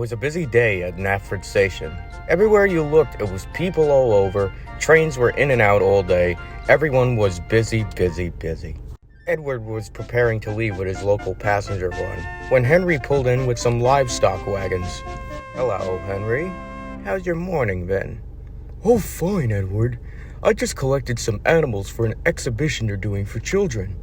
was a busy day at Knapford Station. Everywhere you looked, it was people all over. Trains were in and out all day. Everyone was busy. Edward was preparing to leave with his local passenger run when Henry pulled in with some livestock wagons. "Hello, Henry. How's your morning been?" "Oh, fine, Edward. I just collected some animals for an exhibition they're doing for children."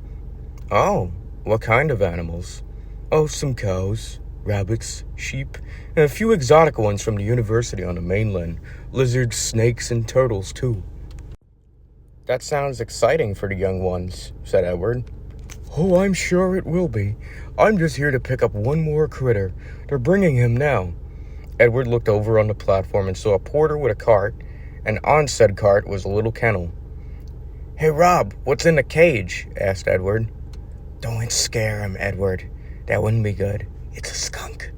"Oh, what kind of animals?" "Oh, some cows, rabbits, sheep, and a few exotic ones from the university on the mainland. Lizards, snakes, and turtles, too." "That sounds exciting for the young ones," said Edward. "Oh, I'm sure it will be. I'm just here to pick up one more critter. They're bringing him now." Edward looked over on the platform and saw a porter with a cart, and on said cart was a little kennel. "Hey, Rob, what's in the cage?" asked Edward. "Don't scare him, Edward. That wouldn't be good. It's a skunk."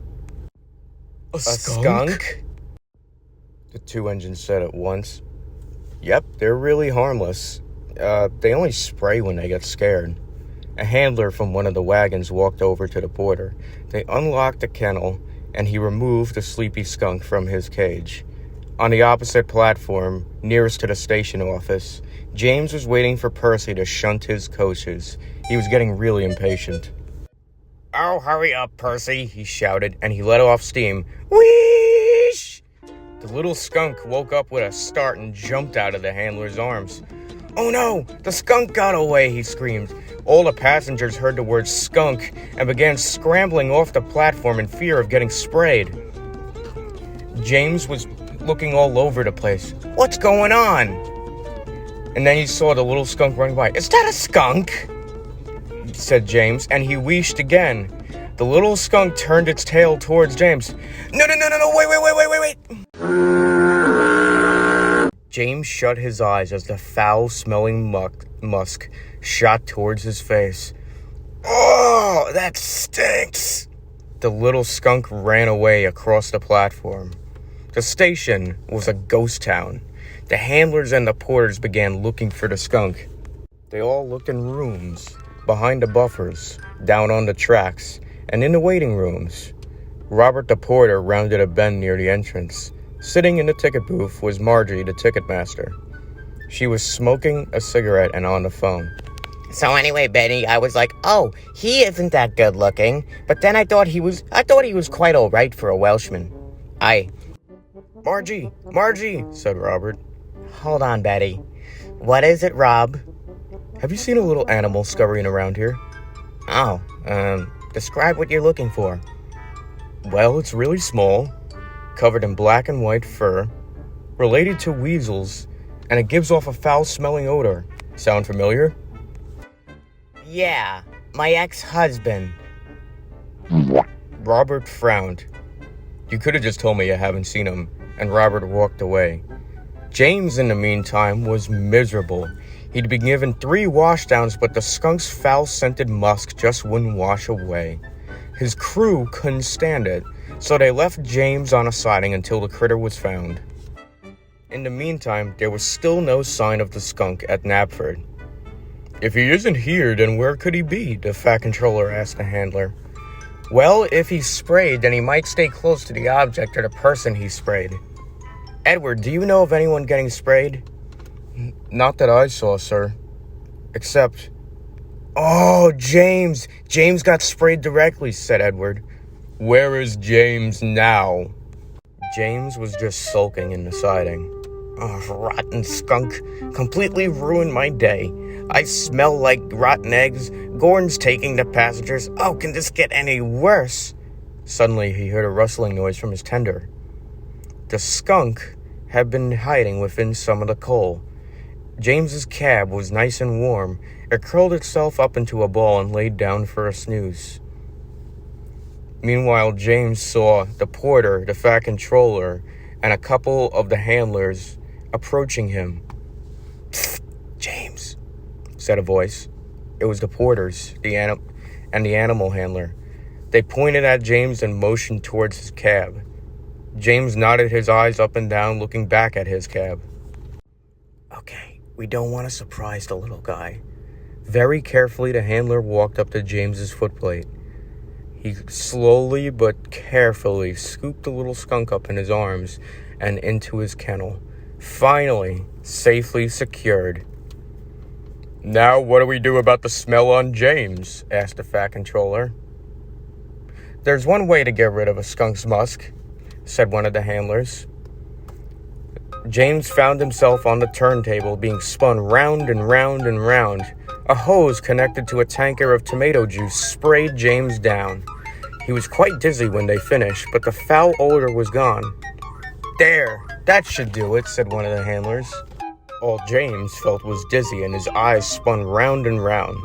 A skunk? The two engines said at once. "Yep, they're really harmless. They only spray when they get scared." A handler from one of the wagons walked over to the porter. They unlocked the kennel, and he removed the sleepy skunk from his cage. On the opposite platform, nearest to the station office, James was waiting for Percy to shunt his coaches. He was getting really impatient. "Oh, hurry up, Percy," he shouted, and he let off steam. Wheesh! The little skunk woke up with a start and jumped out of the handler's arms. "Oh no, the skunk got away," he screamed. All the passengers heard the word skunk and began scrambling off the platform in fear of getting sprayed. James was looking all over the place. "What's going on?" And then he saw the little skunk running by. "Is that a skunk?" said James, and he wheeshed again. The little skunk turned its tail towards James. No, wait. James shut his eyes as the foul-smelling musk shot towards his face. "Oh, that stinks!" The little skunk ran away across the platform. The station was a ghost town. The handlers and the porters began looking for the skunk. They all looked in rooms, behind the buffers, down on the tracks, and in the waiting rooms. Robert the porter rounded a bend near the entrance. Sitting in the ticket booth was Margie, the ticket master. She was smoking a cigarette and on the phone. "So anyway, Benny, I was like, oh, he isn't that good looking, but then I thought he was quite all right for a Welshman. Margie, said Robert. Hold on, Betty. What is it, Rob?" "Have you seen a little animal scurrying around here?" "Oh, describe what you're looking for." "Well, it's really small, covered in black and white fur, related to weasels, and it gives off a foul-smelling odor. Sound familiar?" "Yeah, my ex-husband." Robert frowned. "You could have just told me you haven't seen him," and Robert walked away. James, in the meantime, was miserable. He'd been given 3 washdowns, but the skunk's foul-scented musk just wouldn't wash away. His crew couldn't stand it, so they left James on a siding until the critter was found. In the meantime, there was still no sign of the skunk at Knapford. "If he isn't here, then where could he be?" the fat controller asked the handler. "Well, if he's sprayed, then he might stay close to the object or the person he sprayed." "Edward, do you know of anyone getting sprayed?" "Not that I saw, sir. Except..." "Oh, James! James got sprayed directly," said Edward. "Where is James now?" James was just sulking in the siding. "Oh, rotten skunk. Completely ruined my day. I smell like rotten eggs. Gordon's taking the passengers. Oh, can this get any worse?" Suddenly, he heard a rustling noise from his tender. The skunk had been hiding within some of the coal. James's cab was nice and warm. It curled itself up into a ball and laid down for a snooze. Meanwhile, James saw the porter, the fat controller, and a couple of the handlers approaching him. "Psst, James," said a voice. It was the porters, and the animal handler. They pointed at James and motioned towards his cab. James nodded his eyes up and down, looking back at his cab. "Okay, we don't want to surprise the little guy." Very carefully, the handler walked up to James's footplate. He slowly but carefully scooped the little skunk up in his arms and into his kennel, finally safely secured. "Now what do we do about the smell on James?" asked the Fat Controller. "There's one way to get rid of a skunk's musk," said one of the handlers. James found himself on the turntable being spun round and round and round. A hose connected to a tanker of tomato juice sprayed James down. He was quite dizzy when they finished, but the foul odor was gone. "There, that should do it," said one of the handlers. All James felt was dizzy and his eyes spun round and round.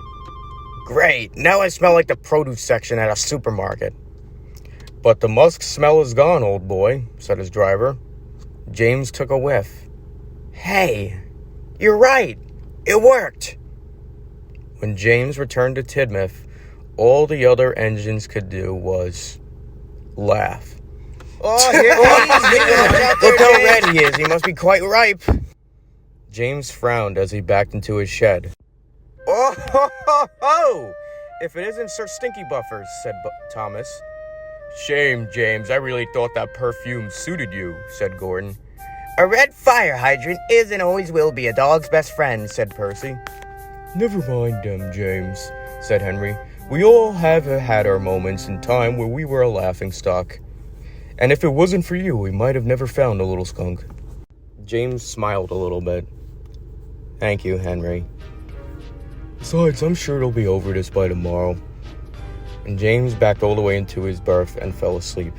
"Great, now I smell like the produce section at a supermarket." "But the musk smell is gone, old boy," said his driver. James took a whiff. "Hey, you're right. It worked." When James returned to Tidmouth, all the other engines could do was laugh. Oh, here look how red he is. He must be quite ripe. James frowned as he backed into his shed. "Oh, ho, ho, ho! If it isn't Sir Stinky Buffers," said Thomas. "Shame, James. I really thought that perfume suited you," said Gordon. A red fire hydrant is and always will be a dog's best friend, said Percy. "Never mind them, James," said Henry. "We all have had our moments in time where we were a laughingstock. And if it wasn't for you, we might have never found a little skunk." James smiled a little bit. "Thank you, Henry. Besides, I'm sure it'll be over this by tomorrow." And James backed all the way into his berth and fell asleep.